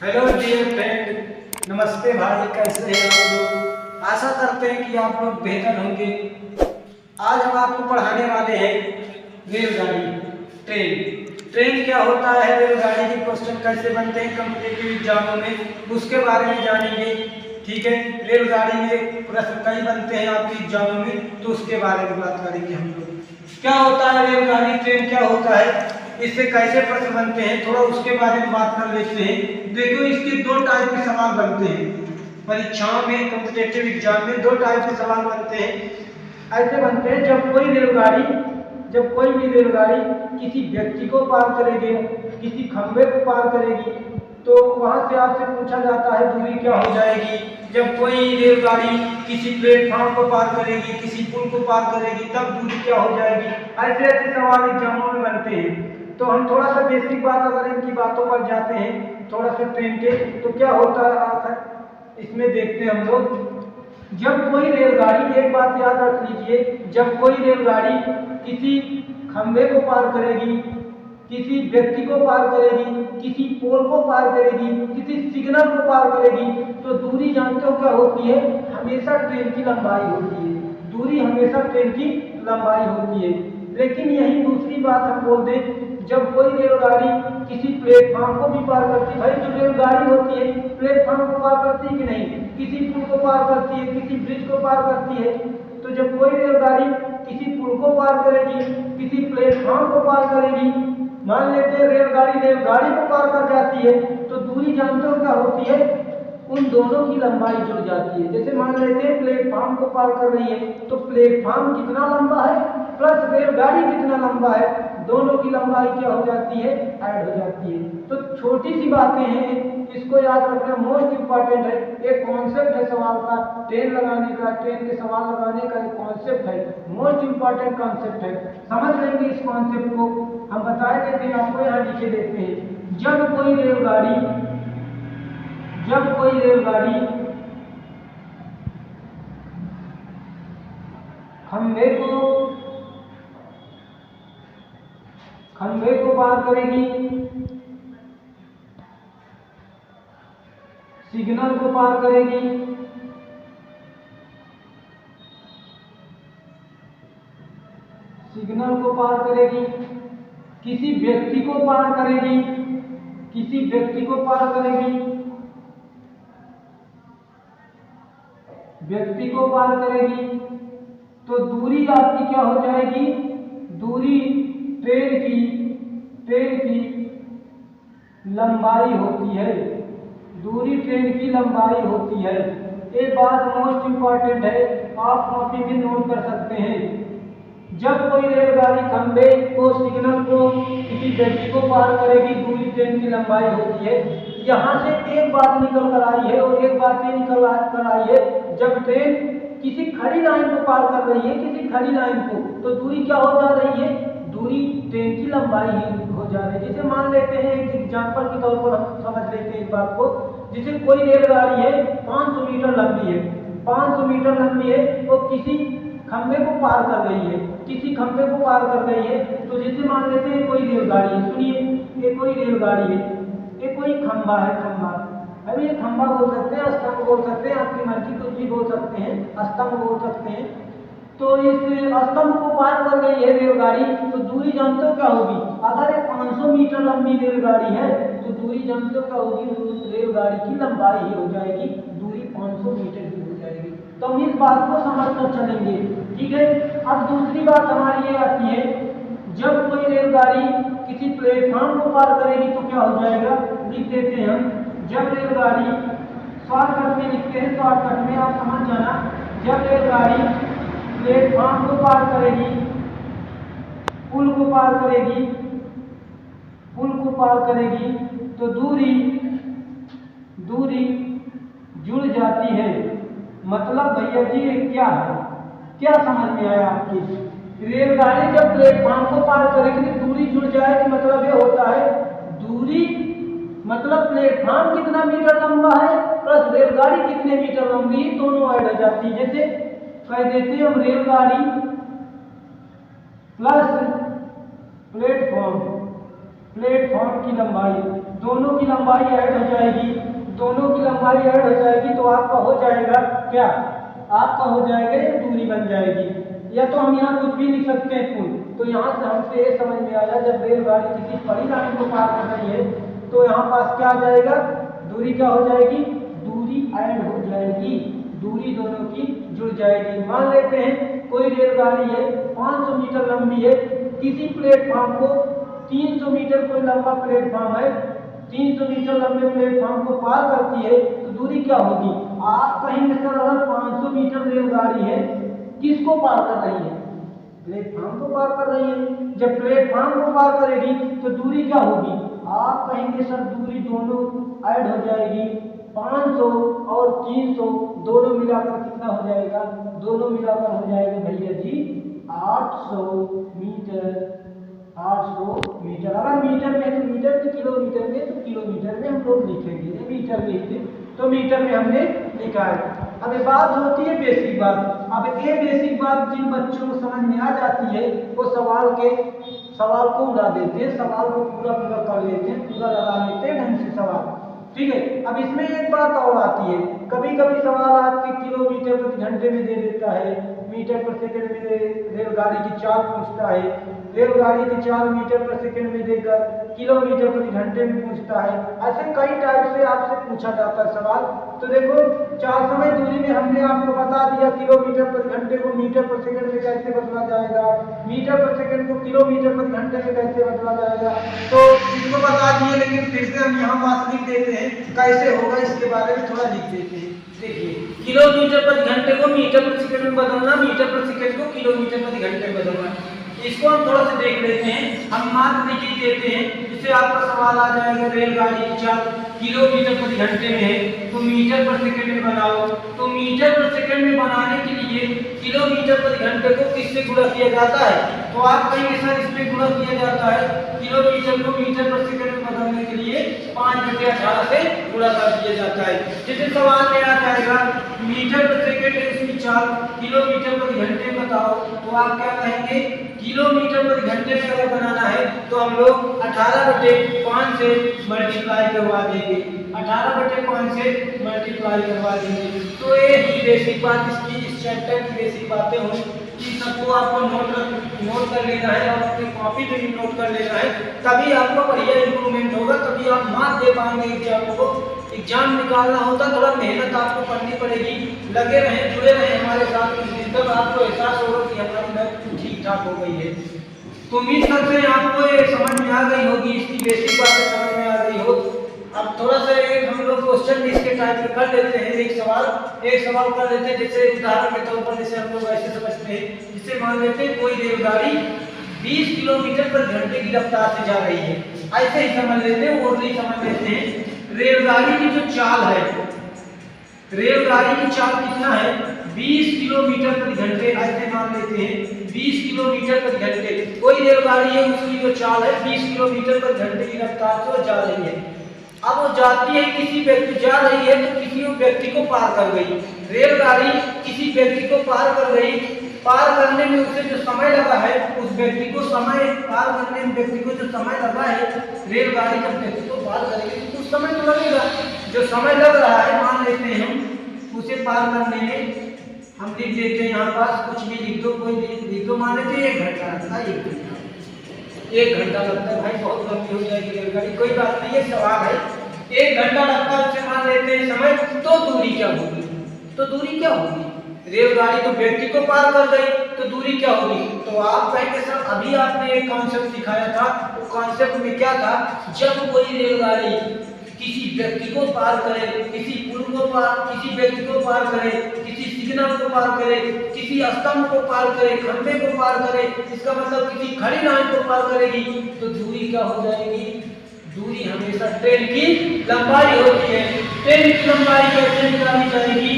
Hello dear friend, नमस्ते भाई। कैसे हैं आप लोग? आशा करते हैं कि आप लोग बेहतर होंगे। आज हम आपको पढ़ाने वाले हैं रेलगाड़ी, ट्रेन। ट्रेन क्या होता है, रेलगाड़ी के क्वेश्चन कैसे बनते हैं कॉम्पिटिटिव एग्जामों में, उसके बारे में जानेंगे। ठीक है, रेलगाड़ी में प्रश्न कई बनते हैं आपके एग्जामों में, तो उसके बारे में बात करेंगे हम लोग। क्या होता है रेलगाड़ी, ट्रेन क्या होता है, इससे कैसे प्रश्न बनते हैं, थोड़ा उसके बारे में बात कर लेते हैं। देखो, इसके दो टाइप के सवाल बनते हैं परीक्षाओं में, कॉम्पिटिटिव एग्जाम में दो टाइप के सवाल बनते हैं। ऐसे बनते हैं जब कोई भी रेलगाड़ी किसी व्यक्ति को पार करेगी, किसी खंभे को पार करेगी, तो वहां से आपसे पूछा जाता है दूरी क्या हो जाएगी। जब कोई रेलगाड़ी किसी प्लेटफॉर्म को पार करेगी, किसी पुल को पार करेगी, तब दूरी क्या हो जाएगी। ऐसे ऐसे सवाल एग्जामों में बनते हैं। तो हम थोड़ा सा बेसिक बात अगर इनकी बातों पर जाते हैं, थोड़ा सा ट्रेन के, तो क्या होता है आखिर इसमें देखते हैं हम लोग। जब कोई रेलगाड़ी, एक बात याद रख लीजिए, जब कोई रेलगाड़ी किसी खंभे को पार करेगी, किसी व्यक्ति को पार करेगी, किसी पोल को पार करेगी, किसी सिग्नल को पार करेगी, तो दूरी जानते हो क्या होती है? हमेशा ट्रेन की लंबाई होती है। दूरी हमेशा ट्रेन की लंबाई होती है। लेकिन यही दूसरी बात हम बोल दें, जब कोई रेलगाड़ी किसी प्लेटफॉर्म को भी पार करती है, भाई जो रेलगाड़ी होती है प्लेटफॉर्म को पार करती है कि नहीं, किसी पुल को पार करती है, किसी ब्रिज को पार करती है। तो जब कोई रेलगाड़ी किसी पुल को पार करेगी, किसी प्लेटफॉर्म को पार करेगी, मान लेते हैं रेलगाड़ी को पार कर जाती है, तो दूरी जानते हो क्या होती है? उन दोनों की लंबाई जुड़ जाती है। जैसे मान लेते हैं प्लेटफॉर्म को पार कर रही है, तो प्लेटफॉर्म कितना लंबा है प्लस रेलगाड़ी कितना लंबा है, दोनों की लंबाई क्या हो जाती है? ऐड हो जाती है। तो छोटी सी बातें हैं, इसको याद रखना मोस्ट इंपॉर्टेंट है। एक कॉन्सेप्ट है सवाल का, ट्रेन लगाने का, ट्रेन के सवाल लगाने का एक कॉन्सेप्ट है, मोस्ट इंपॉर्टेंट कॉन्सेप्ट है। समझ लेंगे इस कॉन्सेप्ट को। हम बता देते हैं आपको, यहाँ लिखे देते हैं। जब कोई रेलगाड़ी खंभे को पार करेगी, सिग्नल को पार करेगी, किसी व्यक्ति को पार करेगी, तो दूरी आपकी क्या हो जाएगी? दूरी ट्रेन की लंबाई होती है। दूरी ट्रेन की लंबाई होती है। एक बात मोस्ट इंपॉर्टेंट है, आप कॉपी में नोट कर सकते हैं। जब कोई रेलगाड़ी खंभे को, सिग्नल को, किसी व्यक्ति को पार करेगी, दूरी ट्रेन की लंबाई होती है। यहाँ से एक बात निकल कर आई है, और एक बात ये निकल कर आई है, जब ट्रेन किसी खड़ी लाइन को पार कर रही है, किसी खड़ी लाइन को, तो दूरी क्या हो जा रही है? दूरी ट्रेन की लंबाई ही हो जा रही है। जैसे मान लेते हैं, एक एग्जाम्पल के तौर पर हम समझ लेते हैं इस बात को। जैसे कोई रेलगाड़ी है 500 मीटर लंबी है, 500 मीटर लंबी है, वो किसी खंभे को पार कर रही है, तो जैसे मान लेते हैं कोई रेलगाड़ी है, सुनिए, ये कोई रेलगाड़ी है, ये कोई खंभा है, अभी ये खंभा बोल सकते हैं, स्तंभ बोल सकते हैं, आपकी मर्जी कुछ भी बोल सकते हैं, स्तंभ बोल सकते हैं। तो इस स्तंभ को पार कर रही है रेलगाड़ी, तो दूरी जानते हो क्या होगी? अगर ये 500 मीटर लंबी रेलगाड़ी है, तो दूरी जानते हो क्या होगी? रेलगाड़ी की लंबाई ही हो जाएगी, दूरी 500 मीटर ही हो जाएगी। तो हम इस बात को समझ कर चलेंगे, ठीक है। अब दूसरी बात हमारी ये आती है, जब कोई रेलगाड़ी किसी प्लेटफॉर्म को पार करेगी, तो क्या हो जाएगा? लिख देते हैं हम। जब रेलगाड़ी, शॉर्टकट में लिखते हैं, शॉर्टकट में आप समझ जाना। जब रेलगाड़ी प्लेटफॉर्म को पार करेगी, पुल को पार करेगी, तो दूरी जुड़ जाती है। मतलब भैया जी ये क्या है? क्या समझ में आया आपकी? रेलगाड़ी जब प्लेटफॉर्म को पार करेगी तो दूरी जुड़ जाएगी, मतलब ये होता है दूरी मतलब प्लेटफॉर्म कितना मीटर लंबा है प्लस रेलगाड़ी कितने मीटर लंबी है, दोनों ऐड हो जाती है। जैसे कह देते हैं हम रेलगाड़ी प्लस प्लेटफॉर्म की लंबाई दोनों की लंबाई ऐड हो जाएगी, दोनों की लंबाई ऐड हो जाएगी तो आपका हो जाएगा क्या, आपका हो जाएगा ये दूरी बन जाएगी। या तो हम यहाँ कुछ भी लिख सकते हैं पुल। तो यहाँ से हमसे ये समझ में आया जब रेलगाड़ी किसी बड़ी लाइन को पार कर रही है तो यहाँ पास क्या आ जाएगा, दूरी क्या हो जाएगी, दूरी ऐड हो जाएगी, दूरी दोनों की जुड़ जाएगी। मान लेते हैं कोई रेलगाड़ी है 500 मीटर लंबी है, किसी प्लेटफॉर्म को 300 मीटर कोई लंबा प्लेटफॉर्म है, 300 मीटर लंबे प्लेटफॉर्म को पार करती है तो दूरी क्या होगी। आप कहेंगे सर अगर 500 मीटर रेलगाड़ी है किसको पार कर रही है, प्लेटफॉर्म को पार कर रही है, जब प्लेटफॉर्म को पार करेगी तो दूरी क्या होगी। आप कहेंगे सर दूरी दोनों ऐड हो जाएगी, 500 और 300 दोनों मिलाकर कितना हो जाएगा, दोनों मिलाकर हो जाएगा भैया जी 800 मीटर, 800 मीटर। अगर मीटर में तो मीटर की, किलोमीटर में तो किलोमीटर में हम लोग लिखेंगे, मीटर में ही तो मीटर में हमने लिखा है। अब ये बात होती है बेसिक बात। अब ये बेसिक बात जिन बच्चों को समझ में आ जाती है वो सवाल को उड़ा देते हैं, सवाल को पूरा कर लेते हैं, पूरा लगा लेते हैं ढंग से सवाल, ठीक है। अब इसमें एक बात और आती है, कभी कभी सवाल आपके किलोमीटर प्रति घंटे में दे देता है, मीटर पर सेकंड में रेलगाड़ी की चाल पूछता है, रेलगाड़ी की चाल मीटर पर सेकंड में देकर किलोमीटर प्रति घंटे में पूछता है। ऐसे कई टाइप से आपसे पूछा जाता है सवाल। तो देखो चाल समय दूरी में हमने आपको बता दिया किलोमीटर प्रति घंटे को मीटर पर सेकंड में कैसे बदला जाएगा, मीटर पर सेकंड को किलोमीटर प्रति घंटे में कैसे बदला जाएगा, तो इसको बता दिए। लेकिन फिर से हम यहाँ पास लिख देते हैं कैसे होगा, इसके बारे में थोड़ा लिख देते हैं। देखिए किलोमीटर प्रति घंटे को मीटर प्रति सेकंड में बदलना, मीटर प्रति सेकंड को किलोमीटर प्रति घंटे में बदलना। इसको हम थोड़ा सा देख लेते हैं, हम मात्र लिख देते हैं, इससे आपका सवाल आ जाएगा रेलगाड़ी की चाल किलोमीटर प्रति घंटे में है तो मीटर पर सेकंड में बनाओ। तो मीटर पर सेकंड में बनाने के लिए किलोमीटर प्रति घंटे को किससे गुणा किया जाता है, तो आप कहेंगे सर इसमें गुणा किया जाता है, किलोमीटर को मीटर पर सेकंड में बदलने के लिए 5/18 से गुणा कर दिया जाता है। जैसे सवाल में आ जाएगा मीटर पर सेकंड है इसकी चाल किलोमीटर प्रति घंटे में बताओ, तो आप क्या कहेंगे किलोमीटर प्रति घंटे में अगर बनाना है तो हम लोग 18/5 से मल्टीप्लाई करवा देंगे, 18/5 से मल्टीप्लाई करवा देंगे। तो ये ही बेसिक बात इसकी, इस चैप्टर की बेसिक बातें हों कि सबको आपको नोट कर लेना है और अपनी कॉपी पे भी नोट कर लेना है, तभी आपको बढ़िया इंप्रूवमेंट होगा, तभी आप मार्क्स दे पाएंगे एग्जाम को। एग्जाम निकालना होता थोड़ा मेहनत आपको करनी पड़ेगी, लगे रहें, जुड़े रहें हमारे साथ, तब आपको एहसास होगा कि हमारी मैथ ठीक ठाक हो गई है। तो उम्मीद करते हैं आपको ये समझ में आ गई होगी, इसकी बेसिक बातें समझ में आ गई हो। अब थोड़ा सा एक हम लोग क्वेश्चन इसके टाइप में कर लेते हैं, एक सवाल कर लेते हैं। जैसे उदाहरण के तौर पर जैसे हम लोग ऐसे समझते हैं, जिससे मान लेते हैं कोई रेलगाड़ी 20 किलोमीटर प्रति घंटे की रफ्तार से जा रही है, ऐसे ही समझ लेते हैं, और नहीं समझ लेते हैं। रेलगाड़ी की जो चाल है, रेलगाड़ी की चाल कितना है 20 किलोमीटर प्रति घंटे, ऐसे मान लेते हैं 20 किलोमीटर प्रति घंटे। कोई रेलगाड़ी है उसकी जो चाल है 20 किलोमीटर प्रति घंटे की रफ्तार से वो जा रही है। अब वो जाती है, किसी व्यक्ति जा रही है तो किसी व्यक्ति को पार कर गई, रेलगाड़ी किसी व्यक्ति को पार कर गई, पार करने में उसे जो समय लगा है उस व्यक्ति को समय पार करने में व्यक्ति को जो समय लगा है, रेलगाड़ी जब व्यक्ति को पार करेगी तो कुछ समय तो लगेगा, जो समय लग रहा है मान लेते हैं हम उसे पार करने में हम लिख देते हैं यहाँ पास कुछ भी लिख दो, कोई भी लिख दो, मान लेते हैं 1 घंटा लगता है, 1 घंटा लगता है। भाई बहुत लंबी हो जाएगी रेलगाड़ी, कोई बात नहीं है, सवाल है 1 घंटा लगता है, उसे मान लेते हैं समय। तो दूरी क्या होगी, तो दूरी क्या होगी, रेलगाड़ी तो व्यक्ति को पार कर गई तो दूरी क्या होगी। तो आप कहेंगे सर अभी आपने एक कॉन्सेप्ट सिखाया था, वो कॉन्सेप्ट में क्या था, जब कोई रेलगाड़ी किसी व्यक्ति को पार करे, किसी पुल को पार, किसी व्यक्ति को पार करे, किसी सिग्नल को पार करे, किसी स्तंभ को पार करे, खंभे को पार करे, इसका मतलब किसी खड़ी लाइन को पार करेगी तो दूरी क्या हो जाएगी, दूरी हमेशा ट्रेन की लंबाई होती है। ट्रेन की लंबाई कैसे निकाली जाएगी,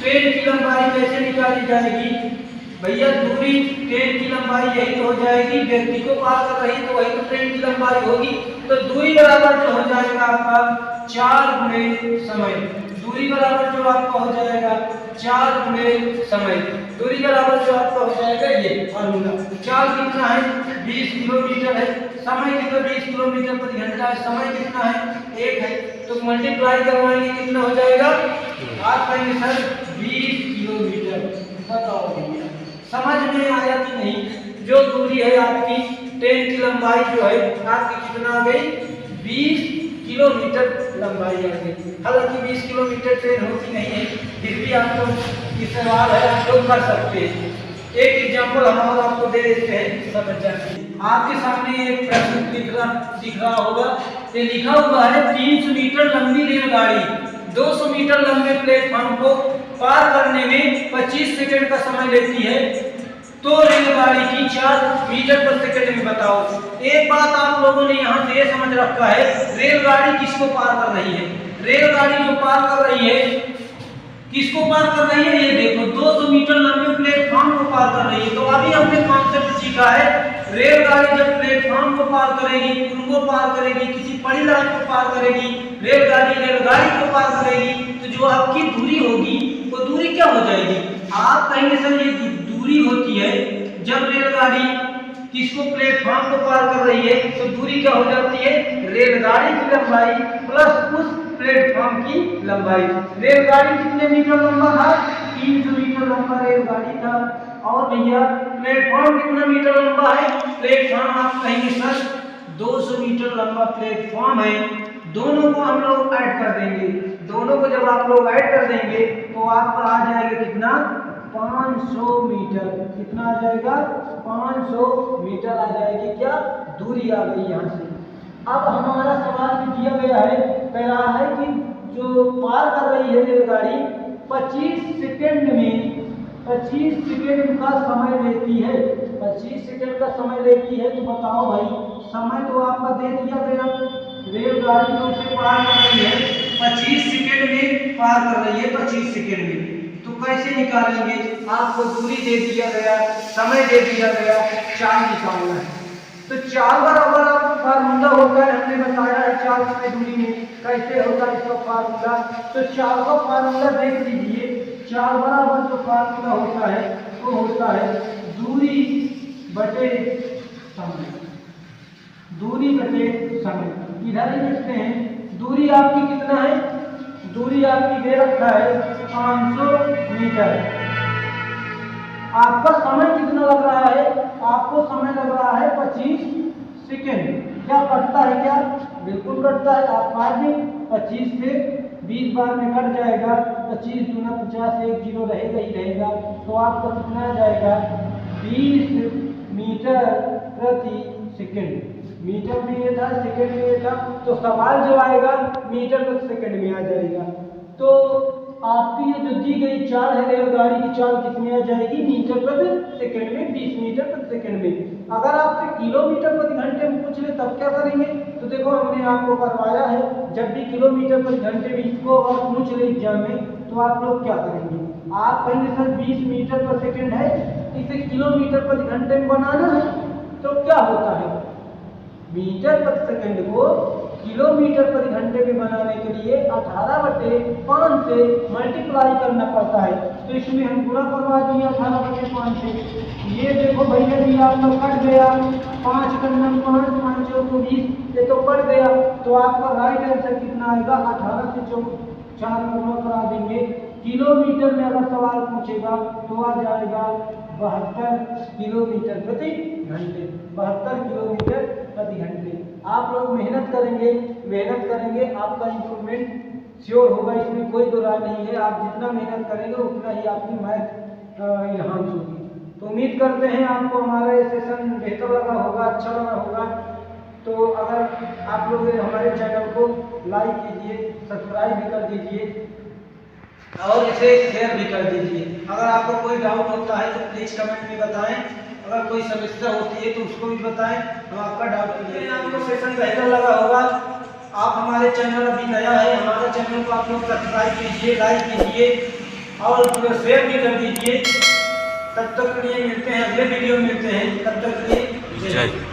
ट्रेन की लंबाई कैसे निकाली जाएगी भैया, दूरी ट्रेन की लंबाई यही तो हो जाएगी, व्यक्ति को पार कर रही तो वही तो ट्रेन की लंबाई होगी। तो दूरी बराबर जो हो जाएगा आपका 4 गुणे समय, दूरी बराबर जो आपका हो जाएगा 4 गुणे समय, दूरी बराबर जो आपका हो जाएगा ये फॉर्मूला। चाल कितना है 20 किलोमीटर है, समय कितना 20 किलोमीटर प्रति घंटा है, समय कितना है 1 है, तो मल्टीप्लाई करवाएंगे कितना हो जाएगा? आप कहेंगे सर 20 किलोमीटर। बताओ भैया समझ में आया कि नहीं? जो दूरी है आपकी ट्रेन की लंबाई जो है आपकी कितना आ गई? 20 किलोमीटर लंबाई आ गई। हालांकि 20 किलोमीटर ट्रेन होती नहीं है, फिर भी आपको ये सवाल है आप लोग कर सकते हैं। एक एग्जांपल हम और आपको दे देते हैं समझ जाए। आपके सामने एक प्रश्न दिख रहा होगा, ये लिखा हुआ है 300 मीटर लंबी रेलगाड़ी 200 मीटर लंबे प्लेटफॉर्म को पार करने में 25 सेकंड का समय लेती है, तो रेलगाड़ी की 4 मीटर पर सेकंड में बताओ। एक बात आप लोगों ने यहाँ से ये समझ रखा है, रेलगाड़ी किसको पार कर रही है? रेलगाड़ी जो पार कर रही है किसको पार कर रही है? ये देखो 200 मीटर लंबे प्लेटफॉर्म को पार कर रही है। तो अभी हमने कॉन्सेप्ट सीखा है, रेलगाड़ी जब प्लेटफॉर्म को पार करेगी, पुल को पार करेगी, किसी बड़ी लाइन को पार करेगी, रेलगाड़ी को पार करेगी, तो जो आपकी दूरी होगी वो दूरी क्या हो जाएगी? आप कहेंगे सर ये दूरी होती है जब रेलगाड़ी किसको प्लेटफॉर्म को पार कर रही है, तो दूरी क्या हो जाती है? रेलगाड़ी की लंबाई प्लस उस प्लेटफॉर्म की लंबाई। रेलगाड़ी कितने मीटर लंबा था? 300 मीटर लंबा रेलगाड़ी था। और भैया प्लेटफॉर्म कितना मीटर लंबा है? प्लेटफॉर्म आप कहेंगे सर 200 मीटर लंबा प्लेटफॉर्म है। दोनों को हम लोग ऐड कर देंगे। दोनों को जब आप लोग ऐड कर देंगे तो आपका आ जाएगा कितना? 500 मीटर। कितना आ जाएगा? 500 मीटर आ जाएगी। क्या दूरी आ गई यहाँ से। अब हमारा सवाल भी दिया गया है, कह रहा है कि जो पार कर रही है रेलगाड़ी 25 सेकंड का समय लेती है। 25 सेकंड का समय लेती है, तो बताओ भाई समय तो आपका दे दिया गया। रेलगाड़ी जो उसे पार कर रही है 25 सेकंड में पार कर रही है, 25 सेकंड में, तो कैसे निकालेंगे? आपको दूरी दे दिया गया, समय दे दिया गया, चाल निकालना है। तो चाल बराबर आपको फार्मूला होता है, हमने बताया है चाल समय दूरी में कैसे होगा इसका फार्मूला। तो चाल का फार्मूला देख लीजिए। चाल बराबर जो फार्मूला होता है वो होता है दूरी बटे समय। दूरी बटे समय इधर ही लिखते हैं। दूरी आपकी कितना है? दूरी आपकी दे रखा है 500 मीटर। आपका समय कितना लग रहा है? आपको समय लग रहा है 25 सेकंड। क्या कटता है? क्या बिल्कुल कटता है। आप मार दें 25 से 20 बार में कट जाएगा। 25 दूना 50, एक जीरो रहेगा ही रहेगा। तो आपका कितना आ जाएगा? 20 मीटर प्रति सेकंड। मीटर में ये था, सेकंड में ये था, तो सवाल जो आएगा मीटर प्रति सेकंड में आ जाएगा। तो आपकी ये जो दी गई चाल है रेलगाड़ी की चाल कितनी आ जाएगी? मीटर प्रति सेकंड में, 20 मीटर प्रति सेकंड में। अगर आपसे किलोमीटर प्रति घंटे में पूछ ले तब क्या करेंगे? तो देखो हमने आपको करवाया है, जब भी किलोमीटर प्रति घंटे में इसको अगर पूछ ले एग्जाम में तो आप लोग क्या करेंगे? आप कहेंगे सर 20 मीटर पर सेकंड है, इसे किलोमीटर प्रति घंटे में बनाना है। तो क्या होता है? मीटर प्रति सेकंड को किलोमीटर प्रति घंटे में बनाने के लिए 18/5 से मल्टीप्लाई करना पड़ता है। तो इसमें हम पूरा करवा दिए 18/5 से। ये देखो भैया जी आपका कट गया, 5 करना 5, 5 चौको 20, ये तो कट गया। तो आपका राइट आंसर कितना आएगा? 18 से 4 गुणा करा देंगे। किलोमीटर में अगर सवाल पूछेगा तो आ जाएगा 72 किलोमीटर प्रति घंटे। 72 किलोमीटर प्रति घंटे। आप लोग मेहनत करेंगे, आपका इम्प्रूवमेंट श्योर होगा, इसमें कोई दो राय नहीं है। आप जितना मेहनत करेंगे उतना ही आपकी मैथ इन्हांस होगी। तो उम्मीद करते हैं आपको हमारा ये सेशन बेहतर लगा होगा, अच्छा लगा होगा। तो अगर आप लोग हमारे चैनल को लाइक कीजिए, सब्सक्राइब भी कर दीजिए और इसे शेयर भी कर दीजिए। अगर आपको कोई डाउट होता है तो प्लीज़ कमेंट में बताएं। अगर कोई समस्या होती है तो उसको भी बताएं, हम आपका डाउट क्लियर। आपको सेशन बेहतर लगा होगा। आप हमारे चैनल अभी नया है, हमारे चैनल को आप लोग सब्सक्राइब कीजिए, लाइक कीजिए और शेयर भी कर दीजिए। तब तक के लिए मिलते हैं, अगले वीडियो में मिलते हैं। तब तक के लिए जय हिंद।